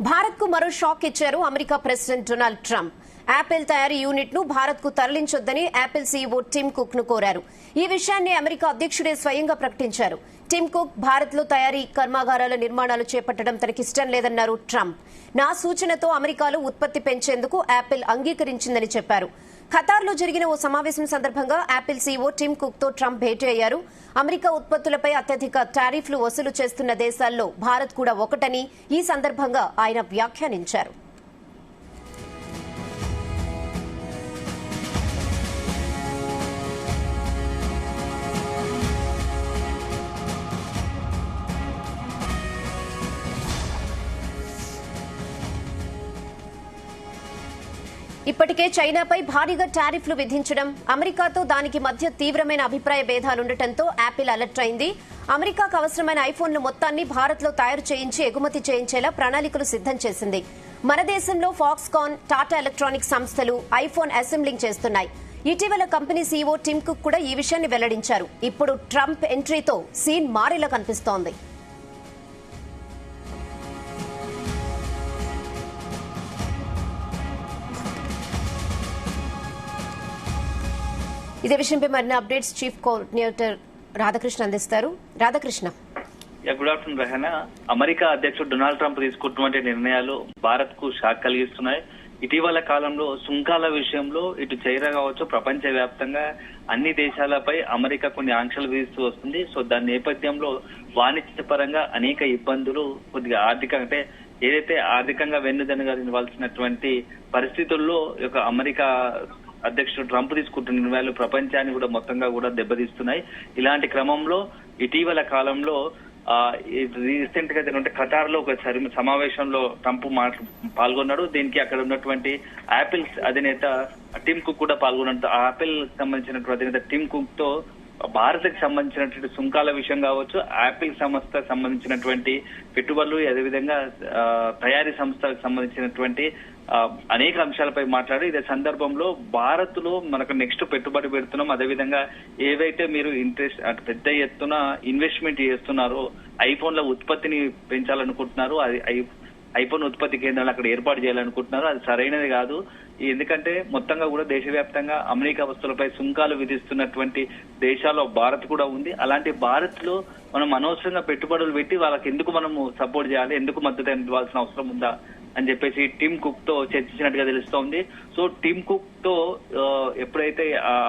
భారత్ కు మరో షాక్ ఇచ్చారు America president Donald Trump. Apple తయారీ యూనిట్ ను భారత్ కు తరలించొద్దని యాపిల్ సీఈఓ టిమ్ కుక్ ను కోరారు. ఈ విషయాన్ని అమెరికా అధ్యక్షుడే స్వయంగా ప్రకటించారు. టిమ్ కుక్ భారత్ లో తయారీ కర్మాగారాల నిర్మాణాలు చేపట్టడం తనకిష్టం లేదన్నారు ట్రంప్. నా సూచనతో అమెరికాలో ఉత్పత్తి పెంచేందుకు యాపిల్ అంగీకరించిందని చెప్పారు. ఖతార్ లో జరిగిన ఓ సమావేశం సందర్భంగా యాపిల్ సీఈఓ టిమ్ కుక్ తో ట్రంప్ భేటీ అయ్యారు. అమెరికా ఉత్పత్తులపై అత్యధిక టారిఫ్లు వసూలు చేస్తున్న దేశాల్లో భారత్ కూడా ఒకటని ఈ సందర్భంగా ఆయన వ్యాఖ్యానించారు. ఇప్పటికే చైనాపై భారీగా టారిఫ్లు విధించడం, అమెరికాతో దానికి మధ్య తీవ్రమైన అభిప్రాయ భేదాలుండటంతో యాపిల్ అలర్ట్ అయింది. అమెరికాకు అవసరమైన ఐఫోన్లు మొత్తాన్ని భారత్ లో తయారు చేయించి ఎగుమతి చేయించేలా ప్రణాళికలు సిద్దం చేసింది. మన దేశంలో ఫాక్స్కాన్, టాటా ఎలక్ట్రానిక్స్ సంస్థలు ఐఫోన్ అసెంబ్లింగ్ చేస్తున్నాయి. ఇటీవల కంపెనీ సీఈఓ టిమ్ కుక్ కూడా ఈ విషయాన్ని వెల్లడించారు. ఇప్పుడు ట్రంప్ ఎంట్రీతో సీన్ మారేలా కనిపిస్తోంది. ఇదే విషయంపై మరిన్ని అప్డేట్స్ చీఫ్ కోఆర్డినేటర్ రాధాకృష్ణ అందిస్తారు. Radhakrishna. Good afternoon Rahana. America అధ్యక్షుడు డొనాల్డ్ ట్రంప్ తీసుకుంటున్నటువంటి నిర్ణయాలు భారత్ కు షాక్ కలిగిస్తున్నాయి. ఇటీవల కాలంలో సుంకాల విషయంలో ఇటు చైనా కావచ్చు, ప్రపంచ వ్యాప్తంగా అన్ని దేశాలపై అమెరికా కొన్ని ఆంక్షలు విధిస్తూ వస్తుంది. సో దాని నేపథ్యంలో వాణిజ్య పరంగా అనేక ఇబ్బందులు, కొద్దిగా అంటే ఏదైతే ఆర్థికంగా వెన్నుదనగలిగినటువంటి పరిస్థితుల్లో అమెరికా అధ్యక్షుడు ట్రంప్ తీసుకుంటున్న నిర్ణయాలు ప్రపంచాన్ని కూడా మొత్తంగా కూడా దెబ్బతీస్తున్నాయి. ఇలాంటి క్రమంలో ఇటీవల కాలంలో రీసెంట్ గా జరిగిన ఖతార్ లో ఒక సమావేశంలో ట్రంప్ పాల్గొన్నాడు. దీనికి అక్కడ ఉన్నటువంటి యాపిల్ అధినేత టిమ్ కుక్ కూడా పాల్గొన్నాడు. యాపిల్ సంబంధించినటువంటి అధినేత టిమ్ కుక్ తో భారత్కి సంబంధించినటువంటి సుంకాల విషయం కావచ్చు, యాపిల్ సంస్థ సంబంధించినటువంటి పెట్టుబడులు, అదేవిధంగా తయారీ సంస్థలకు సంబంధించినటువంటి అనేక అంశాలపై మాట్లాడి ఇదే సందర్భంలో భారత్ లో మనకు నెక్స్ట్ పెట్టుబడి పెడుతున్నాం, అదేవిధంగా ఏవైతే మీరు పెద్ద ఎత్తున ఇన్వెస్ట్మెంట్ చేస్తున్నారో, ఐఫోన్ల ఉత్పత్తిని పెంచాలనుకుంటున్నారు, అది ఐఫోన్ ఉత్పత్తి కేంద్రాలు అక్కడ ఏర్పాటు చేయాలనుకుంటున్నారు, అది సరైనది కాదు. ఎందుకంటే మొత్తంగా కూడా దేశవ్యాప్తంగా అమెరికా వస్తువులపై సుంకాలు విధిస్తున్నటువంటి దేశాల్లో భారత్ కూడా ఉంది. అలాంటి భారత్ లో మనం అనవసరంగా పెట్టుబడులు పెట్టి వాళ్ళకి ఎందుకు మనము సపోర్ట్ చేయాలి, ఎందుకు మద్దతు ఇవ్వాల్సిన అవసరం ఉందా అని చెప్పేసి టిమ్ కుక్ తో చర్చించినట్టుగా తెలుస్తోంది. సో టిమ్ కుక్ తో ఎప్పుడైతే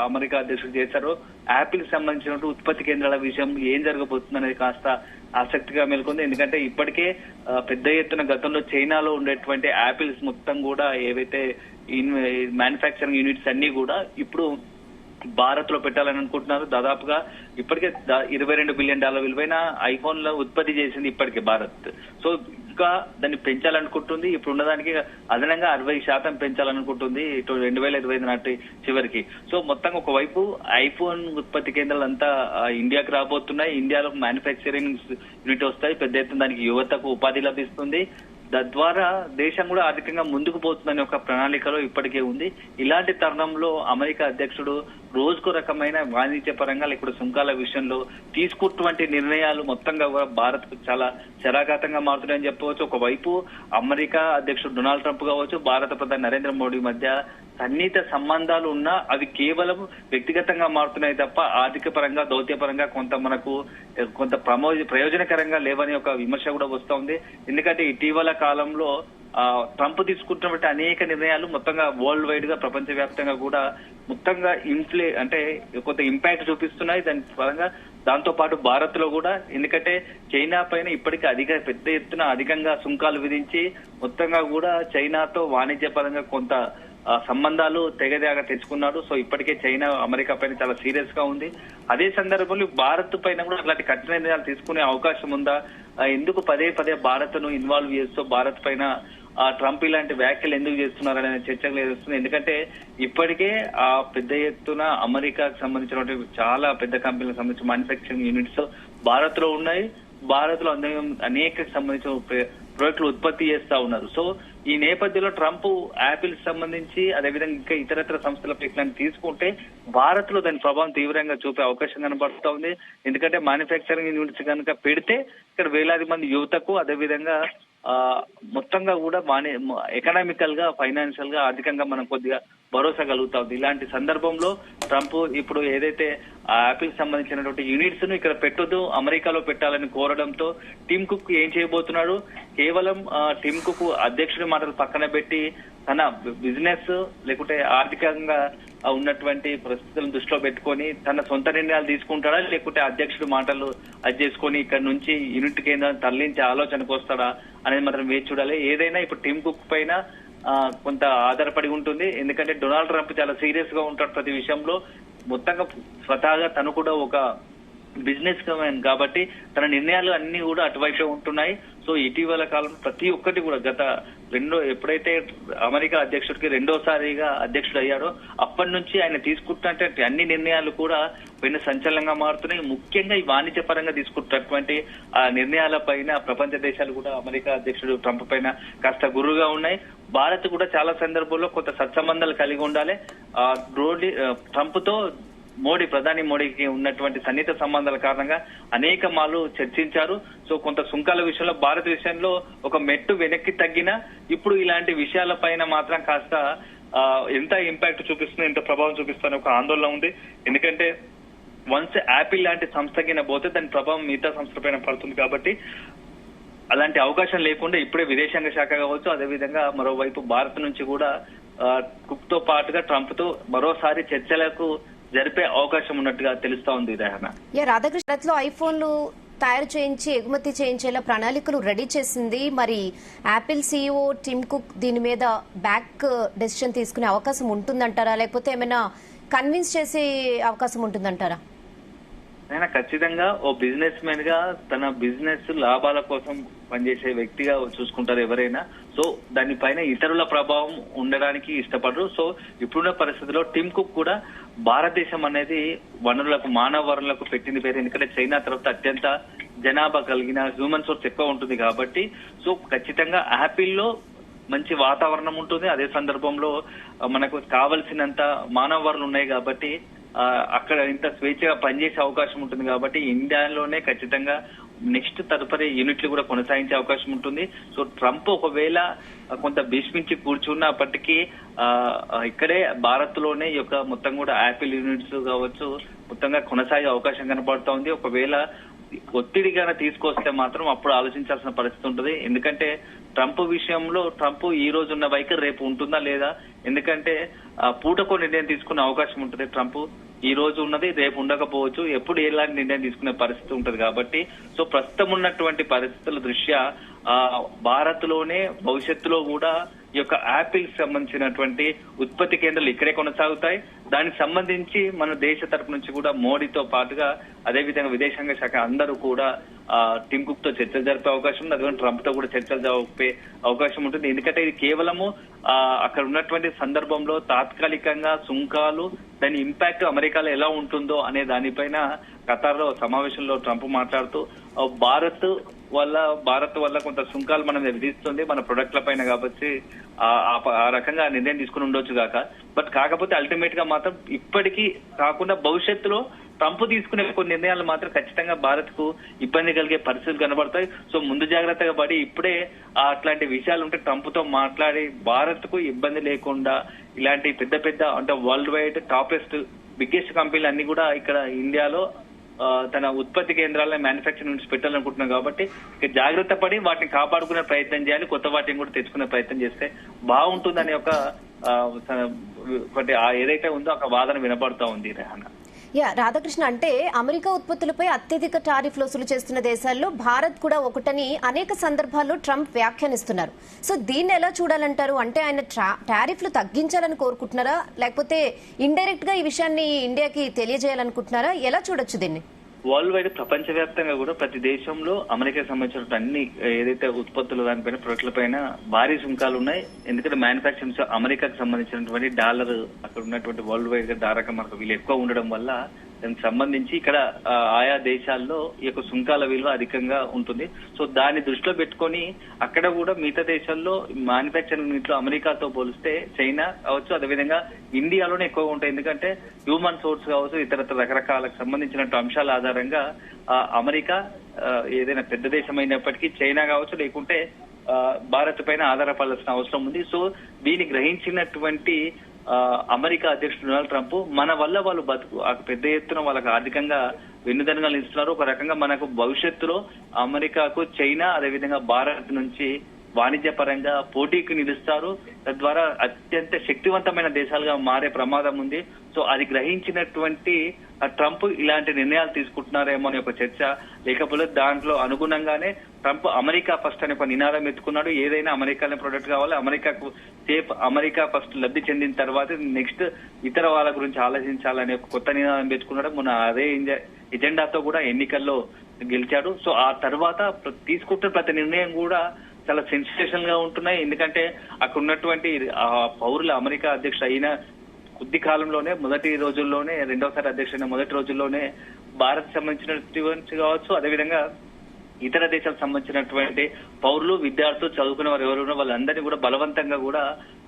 అమెరికా అధ్యక్షుడు చేశారో యాపిల్ సంబంధించిన ఉత్పత్తి కేంద్రాల విషయం ఏం జరగబోతుంది అనేది కాస్త ఆసక్తిగా మేల్కొంది. ఎందుకంటే ఇప్పటికే పెద్ద ఎత్తున గతంలో చైనాలో ఉండేటువంటి యాపిల్స్ మొత్తం కూడా ఏవైతే మ్యానుఫ్యాక్చరింగ్ యూనిట్స్ అన్ని కూడా ఇప్పుడు భారత్ లో పెట్టాలని అనుకుంటున్నారు. దాదాపుగా ఇప్పటికే $22 బిలియన్ విలువైన ఐఫోన్ల ఉత్పత్తి చేసింది ఇప్పటికే భారత్. సో ఇంకా దాన్ని పెంచాలనుకుంటుంది. ఇప్పుడు ఉన్నదానికి అదనంగా 60% పెంచాలనుకుంటుంది ఇటు 2025 నాటి చివరికి. సో మొత్తంగా ఒకవైపు ఐఫోన్ ఉత్పత్తి కేంద్రాలు అంతా ఇండియాకి రాబోతున్నాయి. ఇండియాలో మ్యానుఫ్యాక్చరింగ్ యూనిట్ వస్తాయి, పెద్ద ఎత్తున దానికి యువతకు ఉపాధి లభిస్తుంది. తద్వారా దేశం కూడా ఆర్థికంగా ముందుకు పోతుందనే ఒక ప్రణాళికలో ఇప్పటికే ఉంది. ఇలాంటి తరుణంలో అమెరికా అధ్యక్షుడు రోజుకు రకమైన వాణిజ్య పరంగా లేకపోతే సుంకాల విషయంలో తీసుకున్నటువంటి నిర్ణయాలు మొత్తంగా కూడా భారత్ కు చాలా శరాఘాతంగా మారుతున్నాయని చెప్పవచ్చు. ఒకవైపు అమెరికా అధ్యక్షుడు డొనాల్డ్ ట్రంప్ కావచ్చు, భారత ప్రధాని నరేంద్ర మోడీ మధ్య సన్నిహిత సంబంధాలు ఉన్నా అవి కేవలం వ్యక్తిగతంగా మారుతున్నాయి తప్ప ఆర్థిక పరంగా, దౌత్య పరంగా కొంత ప్రయోజనకరంగా లేవని ఒక విమర్శ కూడా వస్తోంది. ఎందుకంటే ఇటీవల కాలంలో ట్రంప్ తీసుకుంటున్నటువంటి అనేక నిర్ణయాలు మొత్తంగా వరల్డ్ వైడ్ గా ప్రపంచవ్యాప్తంగా కూడా మొత్తంగా కొంత ఇంపాక్ట్ చూపిస్తున్నాయి. దాని పరంగా దాంతో పాటు భారత్ లో కూడా, ఎందుకంటే చైనా పైన ఇప్పటికీ పెద్ద ఎత్తున అధికంగా సుంకాలు విధించి మొత్తంగా కూడా చైనాతో వాణిజ్య పరంగా కొంత సంబంధాలు తెగదేగా తెచ్చుకున్నాడు. సో ఇప్పటికే చైనా అమెరికా పైన చాలా సీరియస్ గా ఉంది. అదే సందర్భంలో భారత్ పైన కూడా అట్లాంటి కఠిన నిర్ణయాలు తీసుకునే అవకాశం ఉందా, ఎందుకు పదే భారత్ ను ఇన్వాల్వ్ చేస్తూ భారత్ పైన ట్రంప్ ఇలాంటి వ్యాఖ్యలు ఎందుకు చేస్తున్నారనే చర్చకు లేస్తుంది. ఎందుకంటే ఇప్పటికే పెద్ద ఎత్తున అమెరికాకు సంబంధించినటువంటి చాలా పెద్ద కంపెనీలకు సంబంధించిన మ్యానుఫ్యాక్చరింగ్ యూనిట్స్ భారత్ లో ఉన్నాయి. భారత్ లో అనేక సంబంధించిన ప్రాజెక్టులు ఉత్పత్తి చేస్తా ఉన్నారు. సో ఈ నేపథ్యంలో ట్రంప్ యాపిల్ సంబంధించి అదేవిధంగా ఇంకా ఇతరత్ర సంస్థలపై ఇట్లాంటి తీసుకుంటే భారత్ లో దాని ప్రభావం తీవ్రంగా చూపే అవకాశం కనబడుతూ ఉంది. ఎందుకంటే మ్యానుఫ్యాక్చరింగ్ యూనిట్స్ కనుక పెడితే ఇక్కడ వేలాది మంది యువతకు అదేవిధంగా మొత్తంగా కూడా ఎకనామికల్ గా, ఫైనాన్షియల్ గా, ఆర్థికంగా మనం కొద్దిగా భరోసా కలుగుతా ఉంది. ఇలాంటి సందర్భంలో ట్రంప్ ఇప్పుడు ఏదైతే యాపిల్ సంబంధించినటువంటి యూనిట్స్ ను ఇక్కడ పెట్టొద్దు, అమెరికాలో పెట్టాలని కోరడంతో టిమ్ కుక్ ఏం చేయబోతున్నాడు? కేవలం టిమ్ కుక్ అధ్యక్షుడి మాటలు పక్కన పెట్టి తన బిజినెస్ లేకుంటే ఆర్థికంగా ఉన్నటువంటి పరిస్థితులను దృష్టిలో పెట్టుకొని తన సొంత నిర్ణయాలు తీసుకుంటాడా, లేకుంటే అధ్యక్షుడి మాటలు అది చేసుకొని ఇక్కడ నుంచి యూనిట్ కేంద్రాన్ని తరలించే ఆలోచనకు వస్తాడా అనేది మాత్రం వేచి చూడాలి. ఏదైనా ఇప్పుడు టిమ్ కుక్ పైన కొంత ఆధారపడి ఉంటుంది. ఎందుకంటే డొనాల్డ్ ట్రంప్ చాలా సీరియస్ గా ఉంటాడు ప్రతి విషయంలో. మొత్తంగా స్వతహాగా తను కూడా ఒక బిజినెస్ మ్యాన్ కాబట్టి తన నిర్ణయాలు అన్ని కూడా అటువైపే ఉంటున్నాయి. సో ఇటీవల కాలంలో ప్రతి ఒక్కటి కూడా ఎప్పుడైతే అమెరికా అధ్యక్షుడికి రెండోసారిగా అధ్యక్షుడు అయ్యాడో అప్పటి నుంచి ఆయన తీసుకుంటున్నటువంటి అన్ని నిర్ణయాలు కూడా పెద్ద సంచలనంగా మారుతున్నాయి. ముఖ్యంగా ఈ వాణిజ్య పరంగా తీసుకుంటున్నటువంటి ఆ నిర్ణయాల పైన ప్రపంచ దేశాలు కూడా అమెరికా అధ్యక్షుడు ట్రంప్ పైన కాస్త గురుగా ఉన్నాయి. భారత్ కూడా చాలా సందర్భాల్లో కొంత సత్సంబంధాలు కలిగి ఉండాలి. ట్రంప్ తో ప్రధాని మోడీకి ఉన్నటువంటి సన్నిహిత సంబంధాల కారణంగా అనేక మార్లు చర్చించారు. సో కొంత సుంకాల విషయంలో భారత విషయంలో ఒక మెట్టు వెనక్కి తగ్గినా ఇప్పుడు ఇలాంటి విషయాల పైన మాత్రం కాస్త ఎంత ఇంపాక్ట్ చూపిస్తుంది, ఎంత ప్రభావం చూపిస్తుందని ఒక ఆందోళన ఉంది. ఎందుకంటే వన్స్ యాపిల్ లాంటి సంస్థ పోతే దాని ప్రభావం మిగతా సంస్థల పైన పడుతుంది. కాబట్టి అలాంటి అవకాశం లేకుండా ఇప్పుడే విదేశాంగ శాఖ కావచ్చు, అదేవిధంగా మరోవైపు భారత్ నుంచి కూడా కుక్ తో పాటుగా ట్రంప్ తో మరోసారి చర్చలకు జరిపే అవకాశం ఉన్నట్టుగా తెలుస్తా ఉంది. రాధాకృష్ణ ఐఫోన్లు తయారు చేయించి ఎగుమతి చేయించేలా ప్రణాళికలు రెడీ చేసింది. మరి యాపిల్ సీఈఓ టిమ్ కుక్ దీని మీద బ్యాక్ డెసిషన్ తీసుకునే అవకాశం ఉంటుందంటారా, లేకపోతే ఏమైనా కన్విన్స్ చేసే అవకాశం ఉంటుందంటారా? ఆయన ఖచ్చితంగా ఓ బిజినెస్ మ్యాన్ గా తన బిజినెస్ లాభాల కోసం పనిచేసే వ్యక్తిగా చూసుకుంటారు ఎవరైనా. సో దానిపైన ఇతరుల ప్రభావం ఉండడానికి ఇష్టపడరు. సో ఇప్పుడున్న పరిస్థితిలో టిమ్ కుక్ కూడా భారతదేశం అనేది మానవ వనరులకు పెట్టింది పేరు. ఎందుకంటే చైనా తర్వాత అత్యంత జనాభా కలిగిన హ్యూమన్ సోర్స్ ఎక్కువ ఉంటుంది కాబట్టి సో ఖచ్చితంగా యాపిల్లో మంచి వాతావరణం ఉంటుంది. అదే సందర్భంలో మనకు కావలసినంత మానవ వనరులు ఉన్నాయి కాబట్టి అక్కడ ఇంత స్వేచ్ఛగా పనిచేసే అవకాశం ఉంటుంది. కాబట్టి ఇండియాలోనే ఖచ్చితంగా నెక్స్ట్ తదుపరి యూనిట్లు కూడా కొనసాగించే అవకాశం ఉంటుంది. సో ట్రంప్ ఒకవేళ కొంత భీష్మించి కూర్చున్నప్పటికీ ఇక్కడే భారత్ లోనే ఈ యొక్క మొత్తం కూడా యాపిల్ యూనిట్స్ కావచ్చు మొత్తంగా కొనసాగే అవకాశం కనపడుతూ ఉంది. ఒకవేళ ఒత్తిడిగా తీసుకొస్తే మాత్రం అప్పుడు ఆలోచించాల్సిన పరిస్థితి ఉంటుంది. ఎందుకంటే ట్రంప్ విషయంలో ట్రంప్ ఈ రోజు ఉన్న వైఖరి రేపు ఉంటుందా లేదా, ఎందుకంటే పూటకో నిర్ణయం తీసుకునే అవకాశం ఉంటుంది. ట్రంప్ ఈ రోజు ఉన్నది రేపు ఉండకపోవచ్చు, ఎప్పుడు ఎలాంటి నిర్ణయం తీసుకునే పరిస్థితి ఉంటుంది. కాబట్టి సో ప్రస్తుతం ఉన్నటువంటి పరిస్థితుల దృష్ట్యా భారత్ లోనే భవిష్యత్తులో కూడా ఈ యొక్క యాపిల్ సంబంధించినటువంటి ఉత్పత్తి కేంద్రాలు ఇక్కడే కొనసాగుతాయి. దానికి సంబంధించి మన దేశ తరపు నుంచి కూడా మోడీతో పాటుగా అదేవిధంగా విదేశాంగ శాఖ అందరూ కూడా టిమ్ కుక్ తో చర్చలు జరిపే అవకాశం ఉంది. అదే ట్రంప్ తో కూడా చర్చలు జరిపే అవకాశం ఉంటుంది. ఎందుకంటే ఇది కేవలము అక్కడ ఉన్నటువంటి సందర్భంలో తాత్కాలికంగా సుంకాలు దాని ఇంపాక్ట్ అమెరికాలో ఎలా ఉంటుందో అనే దానిపైన ఖతార్లో సమావేశంలో ట్రంప్ మాట్లాడుతూ భారత్ వల్ల కొంత సుంకాలు మనం విధిస్తుంది మన ప్రొడక్ట్ల పైన కాబట్టి ఆ రకంగా నిర్ణయం తీసుకుని ఉండొచ్చు కాకపోతే అల్టిమేట్ గా మాత్రం ఇప్పటికీ కాకుండా భవిష్యత్తులో ట్రంప్ తీసుకునే కొన్ని నిర్ణయాలు మాత్రం ఖచ్చితంగా భారత్ కు ఇబ్బంది కలిగే పరిస్థితులు కనబడతాయి. సో ముందు జాగ్రత్తగా పడి ఇప్పుడే అట్లాంటి విషయాలు ఉంటే ట్రంప్ తో మాట్లాడి భారత్ కు ఇబ్బంది లేకుండా ఇలాంటి పెద్ద అంటే వరల్డ్ వైడ్ టాపెస్ట్ బిగ్గెస్ట్ కంపెనీలు అన్ని కూడా ఇక్కడ ఇండియాలో తన ఉత్పత్తి కేంద్రాలను మ్యానుఫ్యాక్చరింగ్ యూనిట్స్ పెట్టాలనుకుంటున్నాం. కాబట్టి జాగ్రత్త పడి వాటిని కాపాడుకునే ప్రయత్నం చేయాలి, కొత్త వాటిని కూడా తెచ్చుకునే ప్రయత్నం చేస్తే బాగుంటుందనే ఒకటి ఏదైతే ఉందో ఒక వాదన వినపడుతూ ఉంది. రెహానా రాధాకృష్ణ, అంటే అమెరికా ఉత్పత్తులపై అత్యధిక టారిఫ్లు వసూలు చేస్తున్న దేశాల్లో భారత్ కూడా ఒకటని అనేక సందర్భాల్లో ట్రంప్ వ్యాఖ్యానిస్తున్నారు. సో దీన్ని ఎలా చూడాలంటారు? అంటే ఆయన టారిఫ్లు తగ్గించాలని కోరుకుంటున్నారా, లేకపోతే ఇండైరెక్ట్ గా ఈ విషయాన్ని ఇండియాకి తెలియజేయాలనుకుంటున్నారా? ఎలా చూడొచ్చు దీన్ని? వరల్డ్ వైడ్ ప్రపంచవ్యాప్తంగా కూడా ప్రతి దేశంలో అమెరికాకి సంబంధించిన అన్ని ఏదైతే ఉత్పత్తులు దానిపైన ప్రొడక్ట్ల పైన భారీ సుంకాలు ఉన్నాయి. ఎందుకంటే మ్యానుఫాక్చరింగ్ అమెరికాకి సంబంధించినటువంటి డాలర్ అక్కడ ఉన్నటువంటి వరల్డ్ వైడ్ గా ధారక మనకు వీళ్ళు ఎక్కువ ఉండడం వల్ల దానికి సంబంధించి ఇక్కడ ఆయా దేశాల్లో ఈ యొక్క సుంకాల విలువ అధికంగా ఉంటుంది. సో దాన్ని దృష్టిలో పెట్టుకొని అక్కడ కూడా మిగతా దేశాల్లో మ్యానుఫ్యాక్చరింగ్ యూనిట్లు అమెరికాతో పోలిస్తే చైనా కావచ్చు, అదేవిధంగా ఇండియాలోనే ఎక్కువగా ఉంటాయి. ఎందుకంటే హ్యూమన్ సోర్స్ కావచ్చు, ఇతర రకరకాలకు సంబంధించిన అంశాల ఆధారంగా అమెరికా ఏదైనా పెద్ద దేశం అయినప్పటికీ చైనా కావచ్చు, లేకుంటే భారత్ పైన ఆధారపడాల్సిన అవసరం ఉంది. సో దీన్ని గ్రహించినటువంటి అమెరికా అధ్యక్షుడు డొనాల్డ్ ట్రంప్ మన వల్ల వాళ్ళు పెద్ద ఎత్తున వాళ్ళకి ఆర్థికంగా వెన్నుదన్నుగా నిలుస్తున్నారు. ఒక రకంగా మనకు భవిష్యత్తులో అమెరికాకు చైనా అదేవిధంగా భారత్ నుంచి వాణిజ్య పరంగా పోటీకి నిలుస్తారు. తద్వారా అత్యంత శక్తివంతమైన దేశాలుగా మారే ప్రమాదం ఉంది. సో అది గ్రహించినటువంటి ట్రంప్ ఇలాంటి నిర్ణయాలు తీసుకుంటున్నారేమో అనే ఒక చర్చ, లేకపోతే దాంట్లో అనుగుణంగానే ట్రంప్ అమెరికా ఫస్ట్ అనే ఒక నినాదం ఎత్తుకున్నాడు. ఏదైనా అమెరికానే ప్రొడక్ట్ కావాలి, అమెరికాకు సేఫ్, అమెరికా ఫస్ట్ లబ్ధి చెందిన తర్వాత నెక్స్ట్ ఇతర వాళ్ళ గురించి ఆలోచించాలనే ఒక కొత్త నినాదం పెట్టుకున్నాడు. మొన్న అదే ఎజెండాతో కూడా ఎన్నికల్లో గెలిచాడు. సో ఆ తర్వాత తీసుకుంటున్న ప్రతి నిర్ణయం కూడా చాలా సెన్సేషనల్ గా ఉంటున్నాయి. ఎందుకంటే అక్కడ ఉన్నటువంటి పౌరుల అమెరికా అధ్యక్షుడు అయిన కొద్ది కాలంలోనే మొదటి రోజుల్లోనే, రెండోసారి అధ్యక్షుడైన మొదటి రోజుల్లోనే భారత్ సంబంధించినటువంటి కావచ్చు, అదేవిధంగా ఇతర దేశాలకు సంబంధించినటువంటి పౌరులు, విద్యార్థులు, చదువుకునే వారు ఎవరు వాళ్ళందరినీ కూడా బలవంతంగా కూడా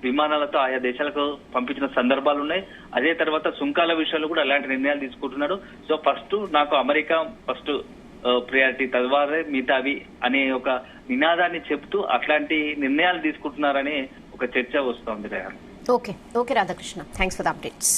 విమానాలతో ఆయా దేశాలకు పంపించిన సందర్భాలు ఉన్నాయి. అదే తర్వాత సుంకాల విషయంలో కూడా అలాంటి నిర్ణయాలు తీసుకుంటున్నారు. సో ఫస్ట్ నాకు అమెరికా ఫస్ట్ ప్రియారిటీ, తద్వారా మిగతావి అనే ఒక నినాదాన్ని చెప్తూ అట్లాంటి నిర్ణయాలు తీసుకుంటున్నారని ఒక చర్చ వస్తోంది. Okay Radhakrishna, thanks for the updates.